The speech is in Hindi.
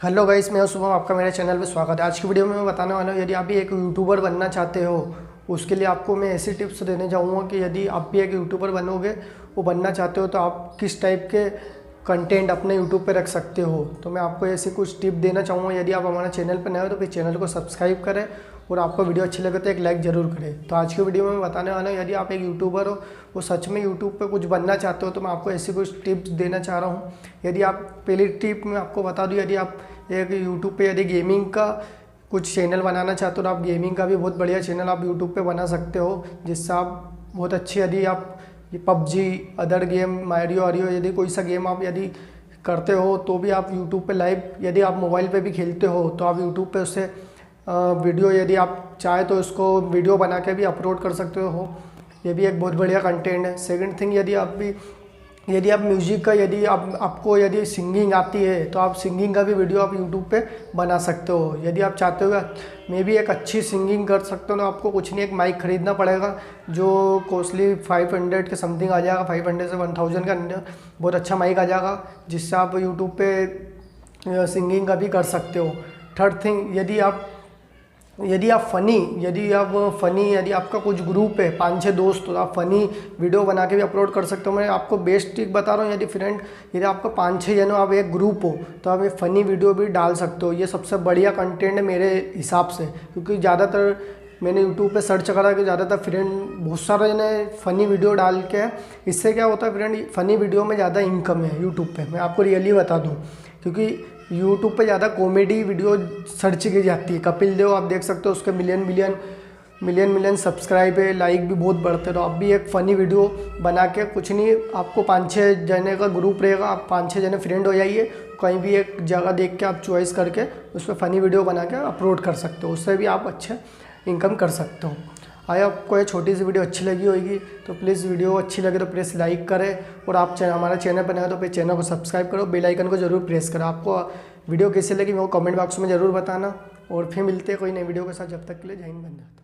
हेलो गाइस, मैं शुभम, आपका मेरे चैनल पे स्वागत है। आज की वीडियो में मैं बताने वाला हूँ, यदि आप भी एक यूट्यूबर बनना चाहते हो उसके लिए आपको मैं ऐसी टिप्स देने चाहूँगा कि यदि आप भी एक यूट्यूबर बनोगे, वो बनना चाहते हो तो आप किस टाइप के कंटेंट अपने यूट्यूब पे रख सकते हो। तो मैं आपको ऐसे कुछ टिप देना चाहूँगा। यदि आप हमारे चैनल पर नए हो तो फिर चैनल को सब्सक्राइब करें और आपको वीडियो अच्छी लगे तो एक लाइक ज़रूर करें। तो आज की वीडियो में मैं बताने वाला हूँ, यदि आप एक यूट्यूबर हो, वो सच में यूट्यूब पे कुछ बनना चाहते हो, तो मैं आपको ऐसी कुछ टिप्स देना चाह रहा हूँ। यदि आप पहली टिप मैं आपको बता दूँ, यदि आप एक यूट्यूब पे यदि गेमिंग का कुछ चैनल बनाना चाहते हो तो आप गेमिंग का भी बहुत बढ़िया चैनल आप यूट्यूब पे बना सकते हो, जिससे आप बहुत अच्छी, यदि आप PUBG, other game, Mario are you, यदि कोई सा गेम आप यदि करते हो तो भी आप यूट्यूब पे लाइव, यदि आप मोबाइल पे भी खेलते हो तो आप यूट्यूब पे उससे वीडियो, यदि आप चाहे तो उसको वीडियो बना के भी अपलोड कर सकते हो। ये भी एक बहुत बढ़िया कंटेंट है। सेकंड थिंग, यदि आप म्यूज़िक का, यदि आपको यदि सिंगिंग आती है तो आप सिंगिंग का भी वीडियो आप यूट्यूब पे बना सकते हो। यदि आप चाहते हो मैं भी एक अच्छी सिंगिंग कर सकता हूँ तो आपको कुछ नहीं, एक माइक खरीदना पड़ेगा जो कॉस्टली 500 के समथिंग आ जाएगा, 500 से 1000 का अंदर बहुत अच्छा माइक आ जाएगा, जिससे आप यूट्यूब पे सिंगिंग का भी कर सकते हो। थर्ड थिंग, यदि आप फ़नी, यदि आपका कुछ ग्रुप है 5-6 दोस्त, तो आप फ़नी वीडियो बना के भी अपलोड कर सकते हो। मैं आपको बेस्ट ट्रिक बता रहा हूँ। यदि आपका 5-6 जन हो, आप एक ग्रुप हो, तो आप ये फ़नी वीडियो भी डाल सकते हो। ये सबसे बढ़िया कंटेंट है मेरे हिसाब से, क्योंकि ज़्यादातर मैंने यूट्यूब पे सर्च करा कि ज़्यादातर फ्रेंड बहुत सारे जने फ़नी वीडियो डाल के, इससे क्या होता है फ्रेंड, फ़नी वीडियो में ज़्यादा इनकम है यूट्यूब पे। मैं आपको रियली बता दूँ, क्योंकि यूट्यूब पे ज़्यादा कॉमेडी वीडियो सर्च की जाती है। कपिल देव आप देख सकते हो, उसके मिलियन सब्सक्राइब है, लाइक भी बहुत बढ़ते हैं। तो आप भी एक फ़नी वीडियो बना के, कुछ नहीं, आपको 5-6 जने का ग्रुप रहेगा, आप 5-6 जने फ्रेंड हो जाइए, कहीं भी एक जगह देख के आप चॉइस करके उस पर फ़नी वीडियो बना के अपलोड कर सकते हो। उससे भी आप अच्छे इनकम कर सकते हो। अगर आपको ये छोटी सी वीडियो अच्छी लगी होगी तो प्लीज़, वीडियो अच्छी लगे तो प्लीज़ लाइक करें, और आप हमारा चैनल पर नए हो तो फिर चैनल को सब्सक्राइब करो, बेल आइकन को जरूर प्रेस करो। आपको वीडियो कैसी लगी वो कमेंट बॉक्स में ज़रूर बताना, और फिर मिलते हैं कोई नई वीडियो के साथ। जब तक के लिए जय हिंद, वंदे मातरम।